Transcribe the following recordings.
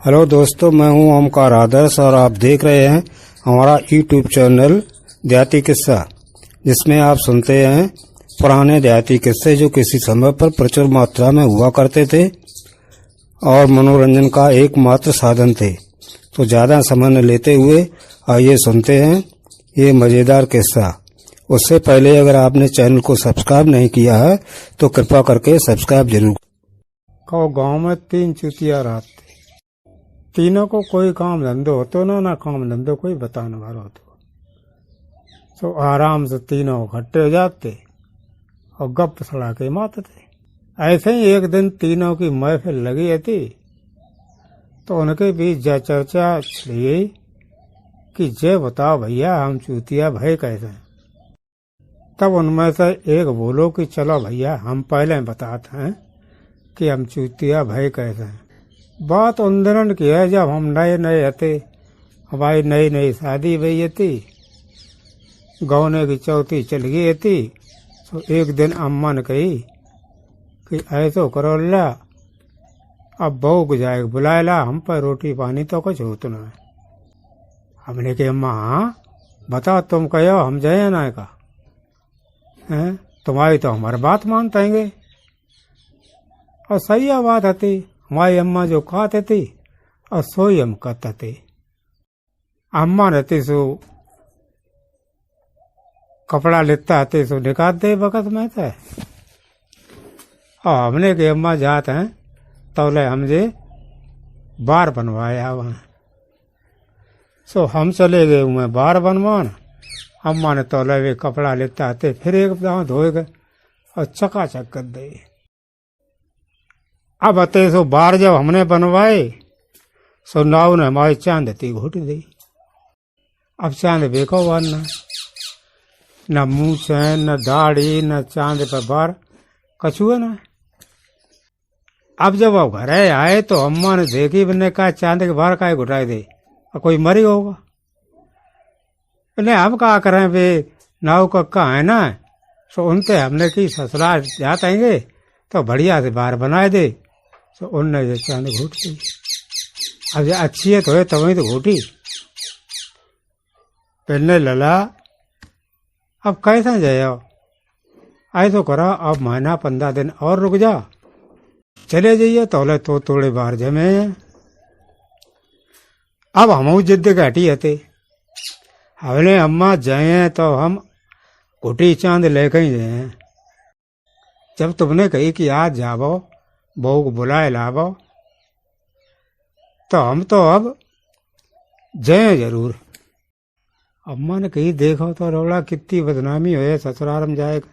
Hello दोस्तों, मैं हूं ओमकार आदर्श और आप देख रहे हैं हमारा यूट्यूब चैनल देहाती किस्सा, जिसमें आप सुनते हैं पुराने देहाती किस्से जो किसी समय पर प्रचुर मात्रा में हुआ करते थे और मनोरंजन का एकमात्र साधन थे। तो ज़्यादा समय न लेते हुए आइए सुनते हैं ये मज़ेदार किस्सा। उससे पहले अगर आपने चैनल को सब्सक्राइब नहीं किया है तो कृपया करके सब्सक्राइब जरूर करो। गाँव में 3 चुतिया रहते, तीनों को कोई काम धंधो होतो ना काम धंधो कोई बताने वाला होतो। तो आराम से तीनों इकट्ठे हो जाते और गप सड़ा के मारते थे। ऐसे ही एक दिन तीनों की महफिल लगी थी तो उनके बीच जा चर्चा छिड़ी कि जय बताओ भैया हम चूतिया भाई कैसे हैं। तब उनमें से एक बोलो कि चलो भैया हम पहले बताते हैं कि हम चूतिया भाई कैसे हैं। बात उन दिनों की है जब हम नए नए थे, हमारी नई नई शादी हुई थी, गौने की चौथी चल गई थी। तो एक दिन अम्मा ने कही कि ऐसो करो ला, अब बहू को जाए बुलाए ला, हम पर रोटी पानी तो कुछ होता ना है। हमने कहा अम्मा हाँ बताओ तुम कहो हम जाए ना का है, तुम्हारी तो हमारी बात मानते हैं। और सही बात आती, हमारी अम्मा जो कहते थी और सोई हम कहते थे। अम्मा रहती सो कपड़ा लेता आते सो निकाल दे वक़्त में थे। और हमने के अम्मा जाते हैं तो ले हमसे बार बनवाया वहाँ। सो हम चले गए मैं बार बनवान। अम्मा ने तो ले वे कपड़ा लेता आते फिर एक दांव धोए गए और चकाचक कर दे। अब अते सो बार जब हमने बनवाए सो नाव ने हमारी चांद ती घोटी दी। अब चांद बेको वरना न मुँह चैन न दाढ़ी न चांद पर बार कछुए न। अब जब वो घर आए तो अम्मा ने देखी, मैंने कहा चांद के बाहर का घुटाई दे और कोई मरी होगा। बोले हम क्या करें वे नाव कक्का है ना, सो उनसे हमने की ससुराल जाते आएंगे तो बढ़िया से बाहर बनाए दे। तो उनने ये चांद घूट दी। अब ये अच्छी है तो है तभी तो घूटी। पहले लला अब कैसे जाओ, ऐसो करो अब महीना 15 दिन और रुक जा, चले जाइए तो थोड़े बाहर जमे। अब हम जिद घटी हते, हमने अम्मा जाए तो हम घुटी चांद लेकर ही जाए। जब तुमने कही कि आज जाओ बहू को बुलाए लावो तो हम तो अब जाए जरूर। अम्मा ने कही देखो तो रोड़ा कितनी बदनामी हो ससुराल में जाएगा।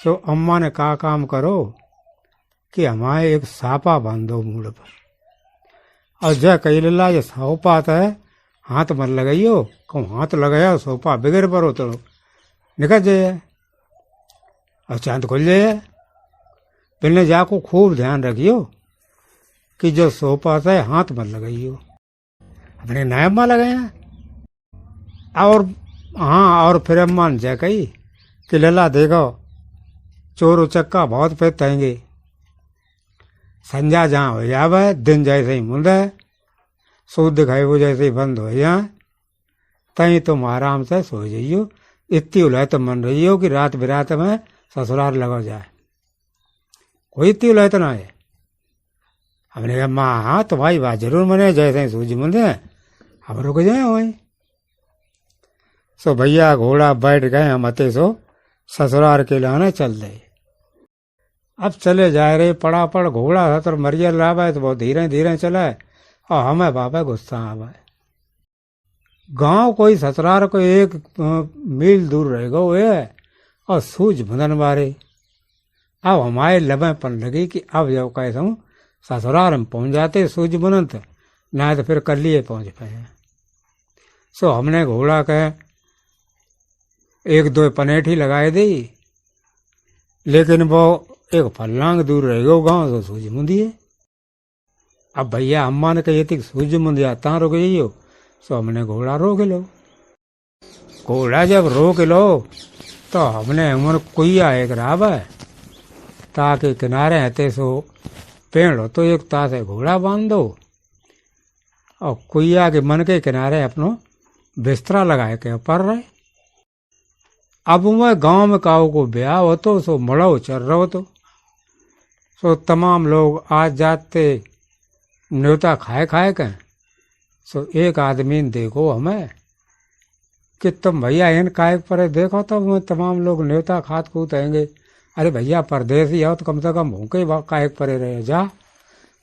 तो अम्मा ने कहा काम करो कि हमारे एक सापा बांधो मूड पर और जय कही ला ये सोपा है हाथ मत लगाइयो, कहूँ हाथ लगाया सोपा बिगड़ पर तो निकल जाए और चांद खुल जाए। पहले जाको खूब ध्यान रखियो कि जो सोपा है हाथ मत लगाइयो। अपने नए अम्मा लगाया और हाँ, और फिर अम्मा ने जा कही कि लला देखो चोर उचक्का बहुत फिरतेंगे, संजा जहाँ हो जावे दिन जैसे ही मुंद है सूद दिखाई वो जैसे ही बंद हो जाए तहीं तुम आराम से सो जाइयो। इतनी उलहत मन रही हो कि रात बिरात में ससुराल लगा जाए, कोई इतनी उलहत ना है। हमने कहा माँ हाँ तुम्हारी बात जरूर मने, जैसे ही सूझ मुंदे हम रुक जाए वहीं। सो भैया घोड़ा बैठ गए, हम अते सो ससुराल के लाने चल रहे। अब चले जा रहे पड़ापड़ घोड़ा था तो मरिया लावा तो बहुत धीरे धीरे चला और हमें बाबा गुस्सा आवा। गांव कोई ससुराल को 1 मील दूर रहेगा वो है और सूझ भुंदन मारे। अब हमारे लबेपन लगी कि अब जब कैसे हूँ ससुराल में पहुँच जाते सूझ बुनंत ना तो फिर कल लिए पहुँच पाए। सो हमने घोड़ा के 1-2 पनेठी लगाए दी, लेकिन वो एक फल्लांग दूर रहेगा गाँव तो सूझ मुंदिए। अब भैया अम्मा ने कही थी सूझ मुंदिया ता रुक जाइयो, सो हमने घोड़ा रोक लो। घोड़ा जब रोक लो तो हमने उम्र कुइया एक राव ताकि किनारे हते सो पेड़ हो तो एक तासे घोड़ा बांध दो और कुइया के मन के किनारे अपनो बिस्तरा लगाए के पर रहे। अब मैं गांव में काऊ को ब्याह हो तो सो मड़ो चल रहो तो सो तमाम लोग आज जाते न्योता खाए खाए के। सो एक आदमी ने देखो हमें कि तुम भैया इन काय पर देखो तो मैं तमाम लोग न्योता खात कूद आएंगे। अरे भैया परदेसी आओ तो कम से कम भूखे काय परे रहे, जा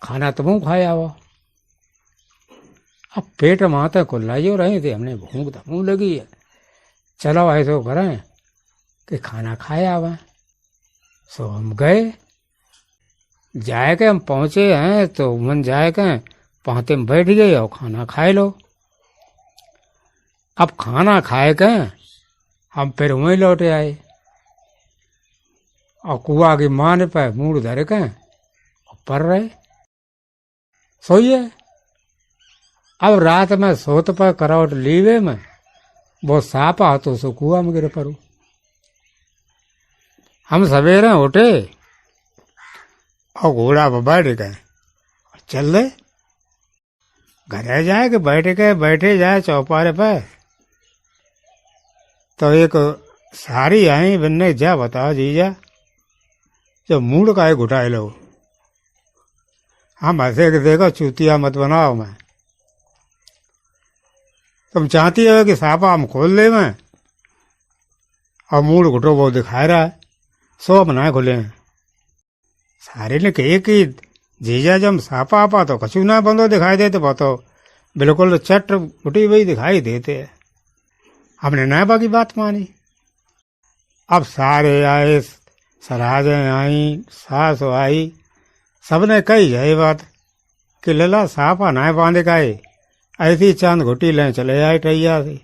खाना तुम खाया हो। अब पेट माते खुल्लाइयो रहे थे, हमने भूख धमू लगी है, चलो ऐसो करें कि खाना खाया हुआ। सो हम गए, जाए के हम पहुंचे हैं तो मन जाए के पाते में बैठ गए और खाना खाए लो। अब खाना खाए के हम फिर वहीं लौटे आए और कुआ की मान पे मूड धर के पर रहे सोइए। अब रात में सोत पर करवट लीवे में वो सापा तो सो कुआ में गिर पड़ू। हम सवेरे उठे और घोड़ा पर बैठ गए, चल रहे घरे जाए कि बैठे जाए चौपारे पे। तो एक सारी आई बिन्ने, जा बताओ जीजा जो मूड का घुटाए लो। हम हंसे के देखो चूतिया मत बनाओ, मैं तुम चाहती हो कि सापा हम खोल ले मैं और मूड घुटो वो दिखा रहा है, सो बनाए खुले हैं। सारे ने कहे कि जीजा जब सापा आपा तो कछु ना बंदो दिखाई देते, तो बिल्कुल चट उठी हुई दिखाई देते है। हमने नायबा की बात मानी। अब सारे आए, सराजें आई, सास आई, सबने कही है बात कि लला सापा नाय बांधे का ऐसी चांद घुटी लें चले आए टैया से।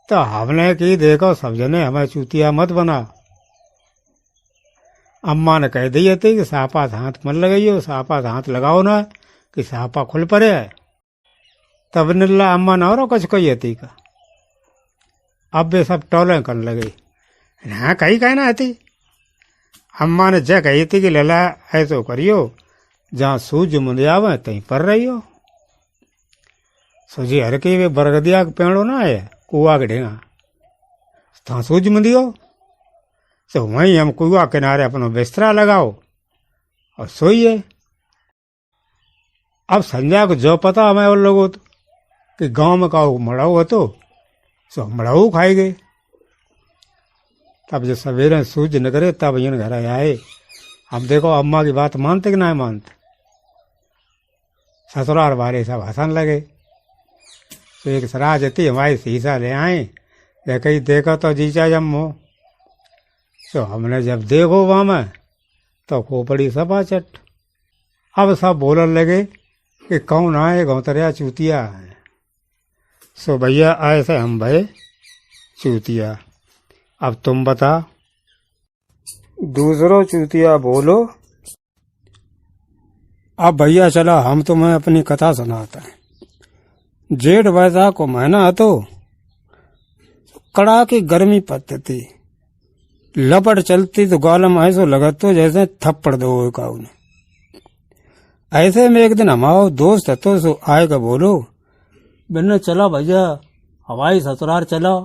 तो हमने की देखो सब जने हमें चूतिया मत बना। अम्मा ने कह दी थी कि सापा से हाथ मत लगाइयो, सापा से हाथ लगाओ ना कि सापा खुल पड़े है। तब निल्ला अम्मा ने और कुछ कही थी का। अब वे सब टोले करने लगे, हाँ कही कहना थी। अम्मा ने जय कही थी कि लला ऐसो करियो, जहाँ सूझ मुंदियावे तहीं पर रहियो। सोची हर की वे बरगदिया के पेड़ो ना है कुआ के ढेंगा, था सूझ मुंदियो। तो वहीं हम कुआ किनारे अपना बिस्तरा लगाओ और सोइए। अब संध्या को जो पता हमें और लोगों तो कि गांव में का मड़ाऊ हो तो सो मड़ाऊ खाए गए। तब जब सवेरे सूझ न करे तब इन घर आए। हम देखो अम्मा की बात मानते कि नहीं मानते। ससुराल वाले सब हंसन लगे। तो एक सराज थी हमारी शीशा ले आए, कहीं देखो तो जीजा जम्मो। तो हमने जब देखो वहाँ में तो खोपड़ी सपा चट। अब सब बोलने लगे कि कौन आए गौतरिया चूतिया है। सो भैया ऐसे हम भय चूतिया। अब तुम बता। दूसरो चूतिया बोलो। अब भैया चला हम तुम्हें अपनी कथा सुनाते हैं। जेठ वैसाख को महीना तो कड़ाके गर्मी पड़ती थी, लपट चलती तो गालम ऐसो लगत तो जैसे थप्पड़ दो काऊ ने। ऐसे में एक दिन हमारा दोस्त है तो सो आएगा बोलो, बिन्ने चला भैया हवाई ससुराल चलो।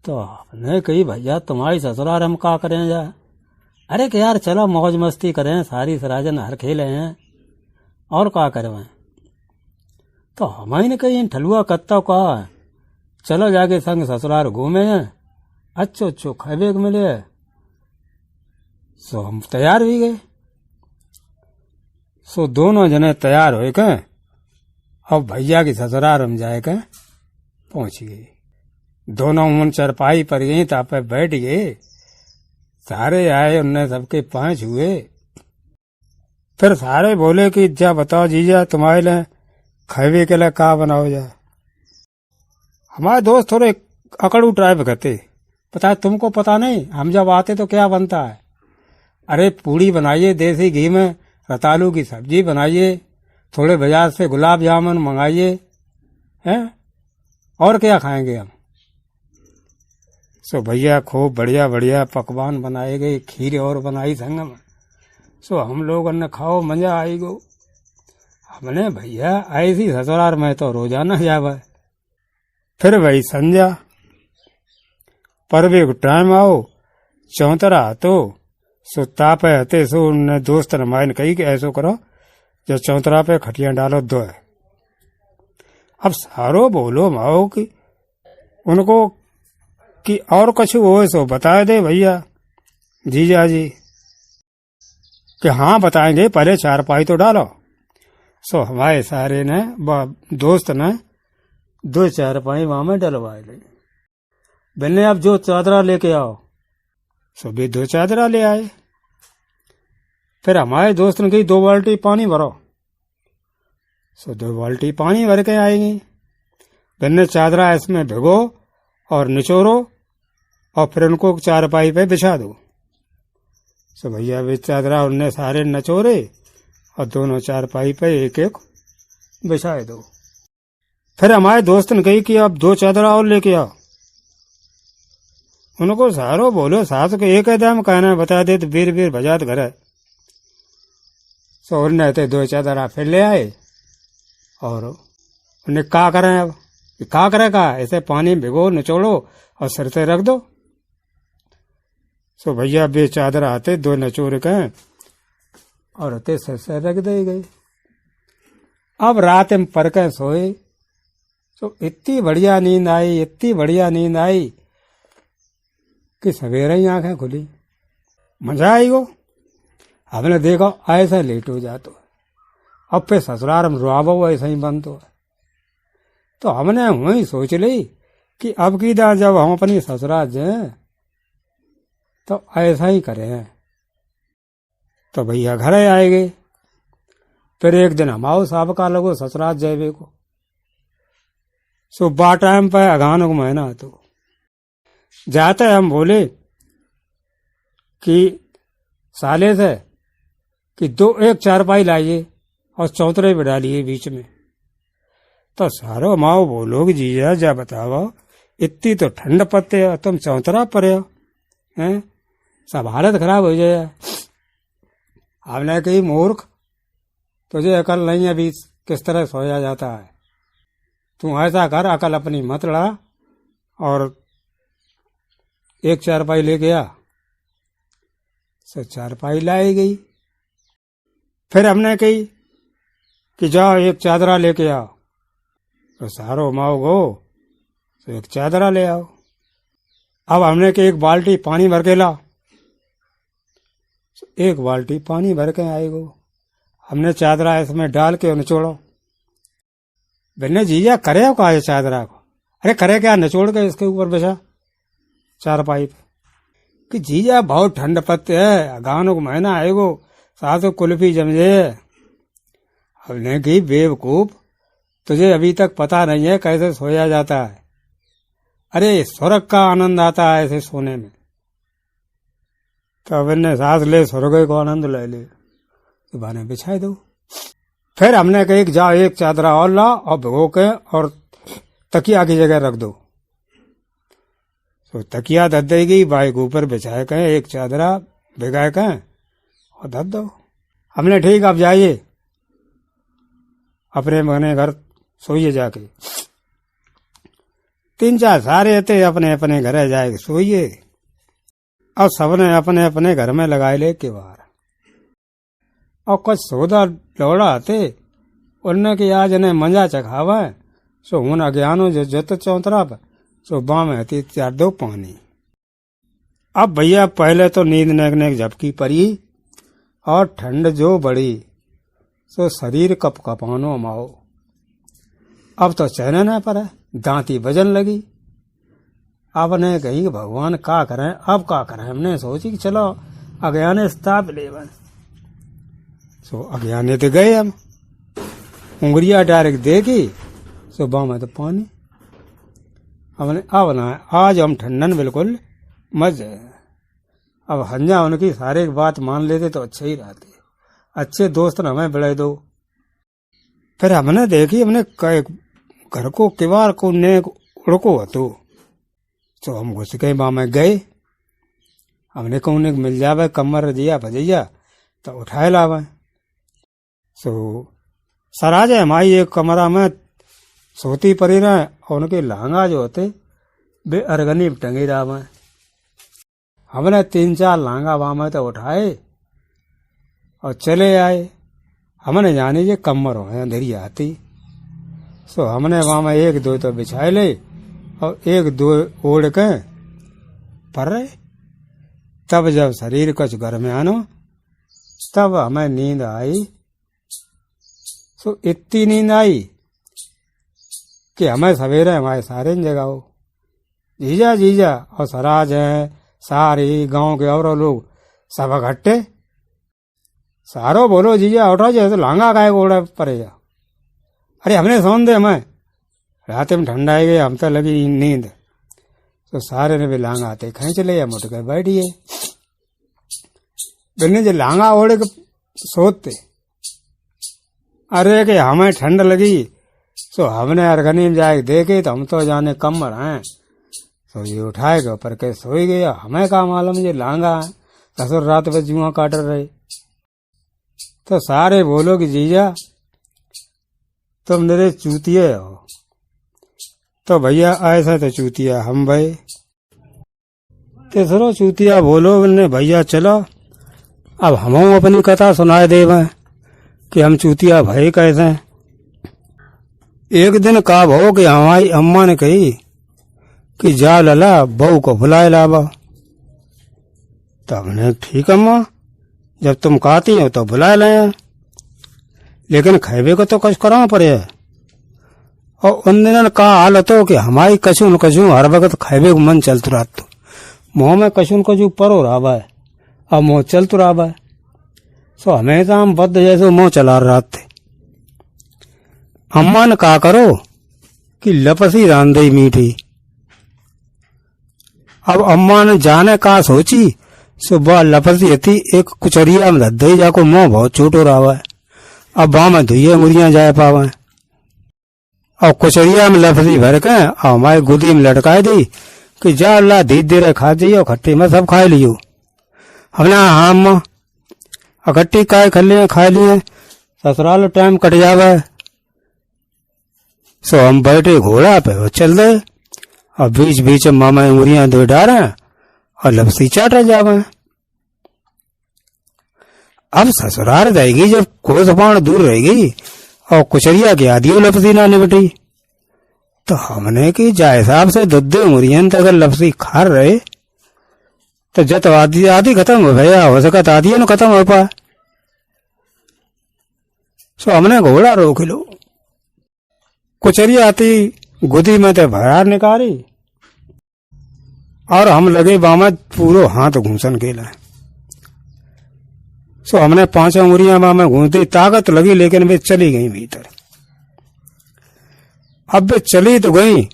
तो हमने कही भैया तुम्हारी ससुराल हम का करें जा। अरे कि यार चलो मौज मस्ती करें, सारी सराजन हर खेले हैं और का करवाएं। तो हमारी ने कही ठलुआ कत्ता कहा चलो जाके संग ससुराल घूमे हैं, अच्छो अच्छो खाबे को मिले। सो हम तैयार भी गए। सो दोनों जने तैयार हो के अब भैया की ससुराल हम जाए के पहुंच गए। दोनों मन चरपाई पर गई तापे बैठ गए। सारे आए, उनने सबके 5 हुए। फिर सारे बोले कि जा बताओ जीजा तुम्हारे लिए खावे के लिए का बनाओ जा। हमारे दोस्त थोड़े अकड़ू टाइप करते, पता है तुमको पता नहीं हम जब आते तो क्या बनता है। अरे पूड़ी बनाइए देसी घी में, रतालू की सब्जी बनाइए, थोड़े बाजार से गुलाब जामुन मंगाइए, हैं और क्या खाएंगे हम। सो भैया खूब बढ़िया बढ़िया पकवान बनाए गए, खीर और बनाई संग में। सो हम लोगों ने खाओ मजा आई गो। हमने भैया ऐसी ससुराल में तो रोजाना जावे। फिर भाई संध्या परवे को टाइम आओ चौतरा तो सो तापे हते सो उन दोस्त ने माइन कही कि ऐसो करो जो चौतरा पे खटिया डालो दो है। अब सारो बोलो माओ कि उनको कि और कुछ हो सो बता दे भैया जीजा जी कि हाँ बताएंगे, पहले चारपाई तो डालो। सो हमारे सारे ने दोस्त ने 2 चारपाई वहां में डलवाए ले। बोले अब जो चादरा लेके आओ, सो भी 2 चादरा ले आए। फिर हमारे दोस्त ने कही 2 बाल्टी पानी भरो, सो 2 बाल्टी पानी भर के आएंगी। बोले चादरा इसमें भिगो और निचोड़ो और फिर उनको चारपाई पे बिछा दो। सो भैया वे चादरा उनने सारे नचोरे और दोनों चारपाई पे एक एक बिछाए दो। फिर हमारे दोस्त ने कही कि अब 2 चादरा और लेके आओ। उनको सारो बोलो सास को एक दाम कहना बता दे तो बीर बीर बजात घर है। सो उन्हें 2 चादरा फिर ले आए और उन्हें का करें अब का करेगा, ऐसे पानी भिगो निचोड़ो और सिर से रख दो। सो भैया बे चादर आते 2 नचोड़ के और आते सिर से रख दे गई। अब रात में पर के सोए तो इतनी बढ़िया नींद आई, इतनी बढ़िया नींद आई कि सवेरे ही आंखें खुली, मजा आई गो। हमने देखो ऐसा लेट हो जातो है, अब पे ससुराल में रुआबो ऐसा ही बनतो है। तो हमने वही सोच ली कि अब की दार जब हम अपनी ससुराल जाए तो ऐसा ही करें। तो भैया घर आएंगे। फिर एक दिन हम आओ साहब का लगो ससुराल जाए को। सो बा टाइम पे अगान को महीना तो जाते हम बोले कि साले से कि 1 चारपाई लाइए और चौतरे पे डालिए बीच में। तो सारो माओ बोलो कि जीजा जा बताओ इतनी तो ठंड पत्ते हो तुम चौतरा परे हो हैं, सब हालत खराब हो जाए। हमने कही मूर्ख तुझे अकल नहीं है अभी किस तरह सोया जाता है, तू ऐसा कर अकल अपनी मत लड़ा और 1 चारपाई लेके आ। सो चारपाई लाई गई। फिर हमने कही कि जाओ 1 चादरा लेके आओ। तो सारो माओ गो तो 1 चादरा ले आओ। अब हमने कि 1 बाल्टी पानी भर के ला। 1 बाल्टी पानी भर के आए गो। हमने चादरा इसमें डाल के निचोड़ो। बोले जीजा करे हो कहा चादरा को, अरे करे क्या निचोड़ के इसके ऊपर बिछा चारपाई पे। कि जीजा बहुत ठंड पत्ते है गानों को महीना आएगो सासो कुल्फी जमजे। हमने की बेवकूफ तुझे अभी तक पता नहीं है कैसे सोया जाता है, अरे स्वर्ग का आनंद आता है ऐसे सोने में। तो अब इन्हें सांस ले स्वर्ग को आनंद ले ले तो बाने बिछाए दो। फिर हमने कही कि जाओ 1 चादरा और ला और भिगो के और तकिया की जगह रख दो। तो तकिया धर देगी बाइक ऊपर बिछाए के 1 चादरा भिगाए के और धर दो। हमने ठीक अब जाइए अपने मने घर सोइए जाके। 3-4 सारे थे अपने अपने घर जाए सोइए। अब सबने अपने अपने घर में लगाए ले किवाड़ और कुछ सौदा लौड़ा आते उनने कि आज इन्हें मंजा चखावा सो हूं अज्ञानो जो जत चौतरा पर सो बाँ में हती 4 दो पानी। अब भैया पहले तो नींद नेक झपकी पड़ी और ठंड जो बढ़ी सो शरीर कप कपानो माओ। अब तो चैन न पर दांती बजन लगी। अब ने कही कि भगवान का करें अब का करें। हमने सोची कि चलो अज्ञाने स्थाप ले बन। सो अज्ञाने तो गए हम उंगलियां डायरेक्ट देखी सो बाँ में तो पानी। हमने अब ना आज हम ठंडन बिल्कुल मजे। अब हंजा उनकी सारे की बात मान लेते तो अच्छे ही रहते, अच्छे दोस्त ने हमें बिड़े दो। फिर हमने देखी हमने घर को किवाड़ को ने उड़को हतो तो हम घुस गए बाँ में गए। हमने कौन मिल जावे कमर दिया भजैया तो उठाए लावे। सो सराज है हमारी एक कमरा में सोती पड़ी रहे और उनके लांगा जो होते वे अरगनी टंगी रहा में। हमने 3-4 लांगा वहां में तो उठाए और चले आए। हमने जाने ये कमर हो अंधेरी आती, सो हमने वहां में 1-2 तो बिछाए ले और 1-2 ओढ़ के पर रहे। तब जब शरीर कुछ घर में आनो तब हमें नींद आई। सो इतनी नींद आई कि हमें सवेरे हमारे सारे जगाओ, जीजा जीजा। और सराज है सारे गांव के और लोग सब इकट्ठे, सारो बोलो जीजा उठो जैसे लांगा का ओढ़ा पड़ेगा। अरे हमने सोन दे, हमें रात में ठंडा आई गई, हम तो लगी नींद। तो सारे ने भी लांगा आते खींच ले मुठ के बैठिए। बिन्ने जो लांगा ओढ़ के सोते, अरे कि हमें ठंड लगी तो हमने अरगनी में जाके देखे तो हम तो जाने कमर हैं। तो ये उठाए के ऊपर के सोई गया। हमें का मालूम ये लांगा है, ससुर रात में जुआ काट रहे। तो सारे बोलो कि जीजा तुम मेरे चूतिए हो। तो भैया ऐसा तो चूतिया हम भाई। तीसरो चूतिया बोलो ने भैया चलो अब हम अपनी कथा सुनाए देवे कि हम चूतिया भाई कैसे। एक दिन का भो कि हमारी अम्मा ने कही कि जा लला बहू को बुलाए लावा। तो हमने ठीक अम्मा, जब तुम कहती हो तो बुलाए लाए, लेकिन खैबे को तो कुछ कराना पड़े। और उन दिनों का हाल तो कि हमारी कछू न कछू हर वक्त खैबे को मन चलत रहा। तो मुँह में कछू न कछू परो रहा है और मुँह चलत रहा है। सो हमेशा हम बद्ध जैसे मुँह चला रहा थे। अम्मा ने कहा करो कि लपसी रान दई मीठी। अब अम्मा ने जाने का सोची, सुबह लपसी थी एक कुचरिया में धद्दई जाको मुँह बहुत छोटो रहा है। अब वहां में धुए मुरियां जाए पावे और कुचरिया में लपसी भर के और हमारे गुदी में लटकाए दी कि जा अल्लाह धीरे धीरे खा जाइयो, खट्टी में सब खाए लियो। हमने हाँ अम्मा खट्टी काय खाए लिए, ससुराल टाइम कट जावे। सो हम बैठे घोड़ा पे और चल दे और बीच बीच मामा उंगलियां दो डारे और लपसी चाट जावे। अब ससुराल जाएगी जब कोस पाण दूर रहेगी और कुचरिया की आदियो लपसी ना निपटी। तो हमने की जा हिसाब से दुद्धे उंगलियां अगर लपसी खा रहे तो जब आदि खत्म हो भैया हो सका तो आदि न खत्म हो पाए। सो हमने घोड़ा रोक लो। कुचरिया आती गुदी में तो भरार निकाली और हम लगे बामा पूरो हाथ घूसन गेला। सो हमने 5 उंगलियां बामा घूस दी, ताकत लगी लेकिन वे चली गई भीतर। अब वे चली तो गई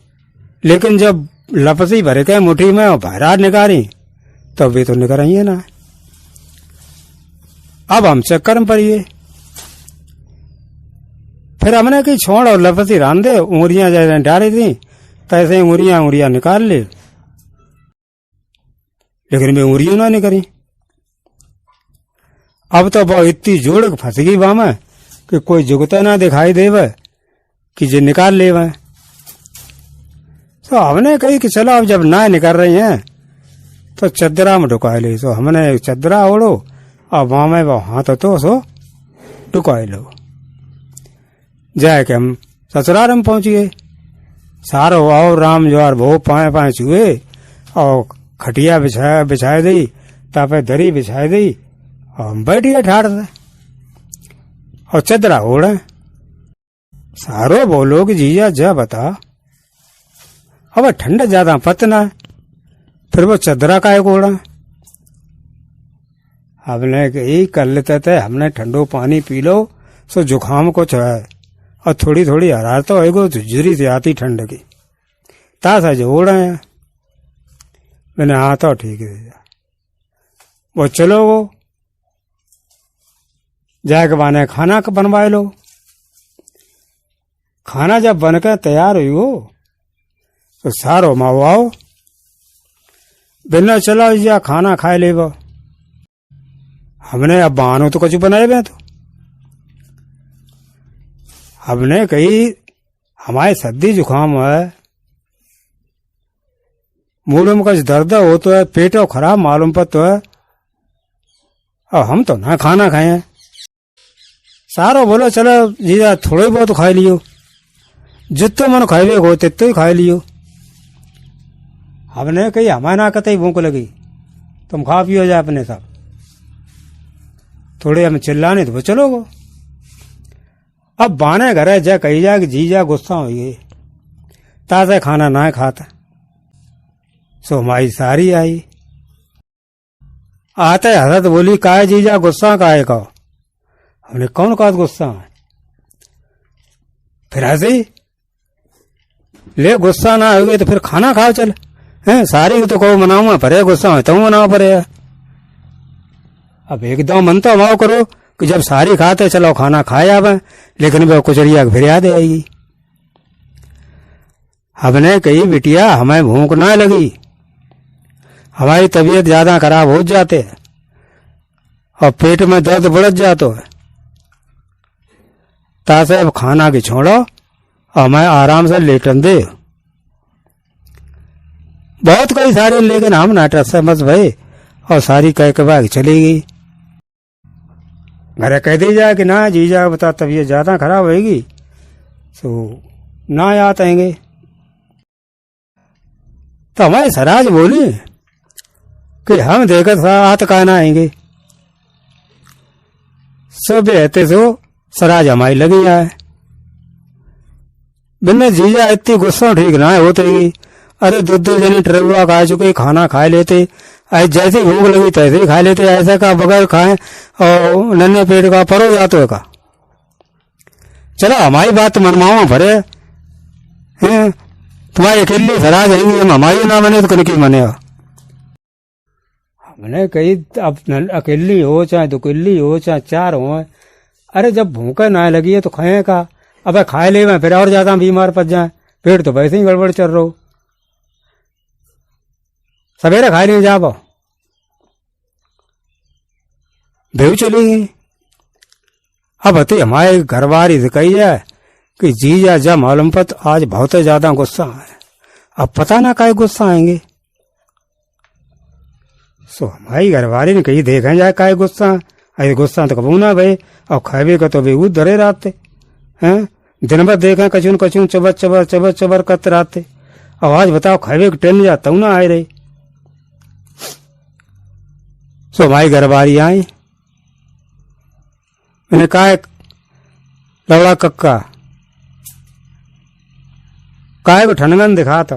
लेकिन जब लपसी भर के मुट्ठी में और भरार निकाली तो वे तो निकल रही है ना। अब हम चक्कर में पड़िए। फिर हमने की छोड़ और लपसी रान दे, उंगलियां जैसे डाली थी तैसे उंगलियां निकाल ले, लेकिन वे उंगलियां ना निकली। अब तो बहुत इतनी जोड़ फंस गई वहां में कि कोई जुगता ना दिखाई देवे कि जे निकाल ले वह। तो हमने कही कि चलो अब जब ना निकल रही हैं तो चदरा में ढुका ले। सो हमने चदरा ओढ़ो और वहां में वो हाथ तो सो ढुकाए लो। जाए के हम ससुराल में पहुंच गए। सारो और राम ज्वार भो पाए छुए और खटिया बिछाए दी, तापे दरी बिछाए दी और हम बैठ गए ठाड़ से और चदरा ओढ़े। सारो बोलो कि जीजा जा बता अब ठंड ज्यादा पतना, फिर वो चदरा का एक ओढ़ा। हमने यही कर लेते थे, हमने ठंडो पानी पी लो सो जुकाम कुछ है और थोड़ी थोड़ी हरारत तो है झुझरी से आती ठंड की तासा जो ओढ़े हैं। मैंने हाँ तो ठीक है वो चलो वो जाके बाने खाना बनवाए लो। खाना जब बनकर तैयार हुई हो तो सारो माओ आओ बिना चलो या खाना खाए ले वो। हमने अब बहानो तो कुछ बनाए हुए तो हमने कही हमारे सर्दी जुकाम है, मूड में कुछ दर्द हो तो है, पेट खराब मालूम पड़ता है, और हम तो ना खाना खाए हैं। सारो बोलो चलो जीजा थोड़े बहुत खाई लियो, जितने मन खाए हो तितो ही खाई लियो। हमने कही हमारे ना कतई भूख लगी, तुम खा पियो जाए अपने सब। थोड़े हम चिल्लाने तो चलो गो। अब बाने घर जा कही जा कि जीजा गुस्सा हो गए, ताजा खाना ना खाता। सो हमारी सारी आई आते हजरत बोली काहे जीजा गुस्सा काहे का। हमने कौन का गुस्सा है, फिर ऐसे ले गुस्सा ना हो गए तो फिर खाना खाओ चल हैं। सारी तो को मनाऊंगा परे गुस्सा है तो मनाओ परे। अब एकदम मन तो माओ करो कि जब सारी खाते चलो खाना खाए आवे, लेकिन वह कुचरिया फिर याद आएगी। हमने कही बिटिया हमें भूख ना लगी, हमारी तबीयत ज्यादा खराब हो जाते है और पेट में दर्द बढ़ जाता है, तासे अब खाना की छोड़ो और हमें आराम से लेटन दे। बहुत कई सारे, लेकिन हम नाटक से मत भय और सारी कह के भाग चली गई। घरे कह दी जाए कि ना जीजा बता तबीयत ज्यादा खराब होगी तो ना याद आएंगे। तो हमारे सराज बोली कि हम देखकर साथ कहना आएंगे। सब रहते सो सराज हमारी लगी आए, बिना जीजा इतनी गुस्सा ठीक ना होते ही। अरे दो जने ट्रेवा खा चुके खाना खा लेते, जैसे भूख लगी तैसे ही खा लेते, ऐसा का बगैर खाए और नन्हे पेट का परो जाते हो का। चलो हमारी बात मनवाओ भरे हैं, तुम्हारी अकेली सराज आएंगे, हम हमारी ना मने तो कनकी मने। हमने कही अब अकेली हो चाहे दुकेली हो चाहे चार हो, अरे जब भूख ना लगी है तो खाए का। अब खाए ले फिर और ज्यादा बीमार पड़ जाए, पेट तो वैसे ही गड़बड़ चल रहा। सवेरे खाए नहीं जाओ, भेव चली गई। अब अति हमारे घरवारी से कही जाए कि जीजा जब मालूम पत आज बहुत ज्यादा गुस्सा है, अब पता ना काहे गुस्सा आएंगे। सो हमारी घरवारी ने कही देखा जाए काहे गुस्सा, अरे गुस्सा तो कबू ना भाई, और खावे का तो बेहूद धरे रहते हैं। दिन भर देखा कचून कचून चबर चबर चबर चबर करते रहते, और आज बताओ खावे के टेन जाता हूं ना आए रही। सो हमारी घरवारी आई, मैंने कहा लवड़ा कक्का काहे को ठनगन दिखा था।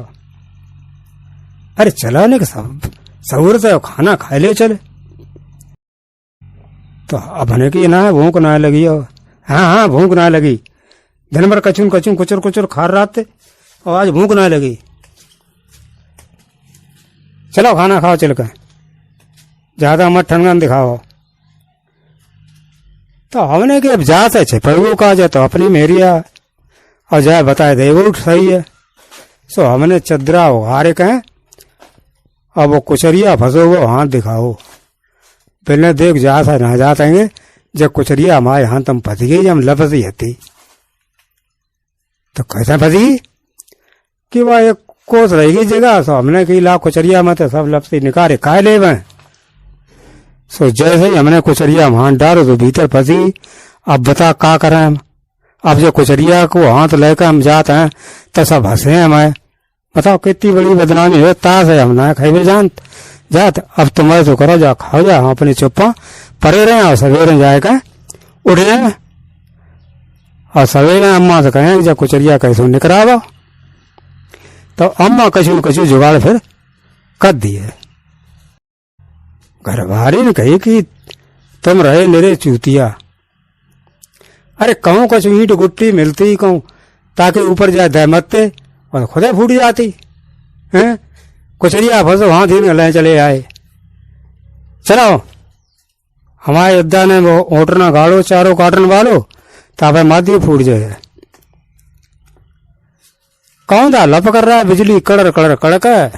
अरे चला नहीं सब सहूर से खाना खा ले चले। तो अब ने की ना भूख ना लगी हो, हाँ भूख ना लगी, दिन भर कचून कचून कुचर कुचर खा रहा थे और आज भूख ना लगी। चलो खाना खाओ चल कर, ज्यादा मत ठनगन दिखाओ। तो हमने कि अब जा से छिपड़ू का जाए तो अपनी मेरिया और जाए बताए देवो सही है। सो हमने चदरा उघारे कहें, अब वो कुचरिया फंसो वो हाथ दिखाओ। पहले देख जा सा ना जातेंगे, जब कुचरिया हमारे हाथ तुम फंस गई, जब लपसी हती तो कैसे फंसी कि वह एक कोस रहेगी जगह। सो हमने की ला कुचरिया में तो सब लपसी निकाले खाए ले वह। सो जैसे ही हमने कुचरिया में हाथ डालो तो भीतर फंसी। अब बता का करें हम, अब जो कुचरिया को हाथ लेकर हम जाते हैं तो सब हंसे हमें। बताओ कितनी बड़ी बदनामी है, ताश है हम ना खाए जान जात। अब तुम ऐसे करो जा खाओ जा, हम अपनी चुप्पा परे रहे और सवेरे जाएगा उठ जाए और सवेरे अम्मा से कहें जब कुचरिया कैसे निकरावा। तो अम्मा कचू कचू जुगाड़ फिर कर दिए। घरवारी ने कही कि तुम रहे मेरे चूतिया। अरे कहूं कछु ईंट गुट्टी मिलती कहूं ताकि ऊपर जाए दहमतते और खुदे फूट जाती हैं। कुचरिया फंसो हाथ ही में चले आए। चलो हमारे युद्धा ने वो ओटना गाड़ो चारों काटन वालो तापे मादी फूट जाए। कौन था लप कर रहा है, बिजली कड़र कड़र कड़क है।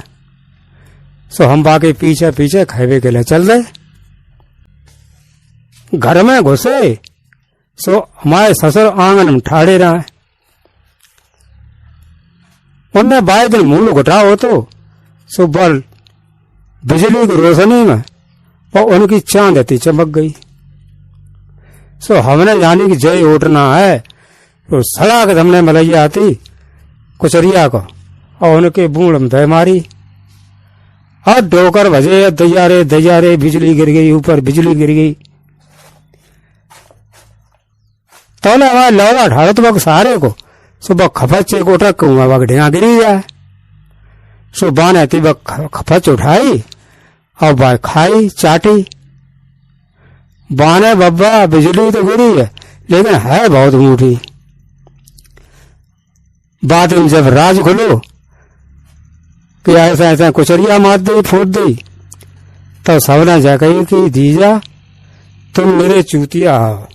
सो हम बाकी पीछे पीछे खावे के लिए चल रहे। घर में घुसे सो हमारे ससुर आंगन में ठाड़े रहे। उनने 22 दिन मूल घुटा हो तो सो बल बिजली की रोशनी में और उनकी चांद अति चमक गई। सो हमने जानी कि जय उठना है तो सड़क हमने मलैया आती कुचरिया को और उनके बूढ़ में दे मारी। और डोकर बजे दैया रे बिजली गिर गई, ऊपर बिजली गिर गई। तो हमारे लौड़ा ढाड़ो तो बक सारे को सुबह खपचे को उठा कहूंगा बक ढेना गिरी जाए। सुबह ने थी बक खपच उठाई और बाय खाई चाटी। बाने बब्बा बिजली तो गिरी है लेकिन है बहुत मीठी। बाद में जब राज खुलो कि ऐसा ऐसा कुचरिया मार दी फूट दी तो सबने जा कही कि जीजा तुम मेरे चूतिया हो।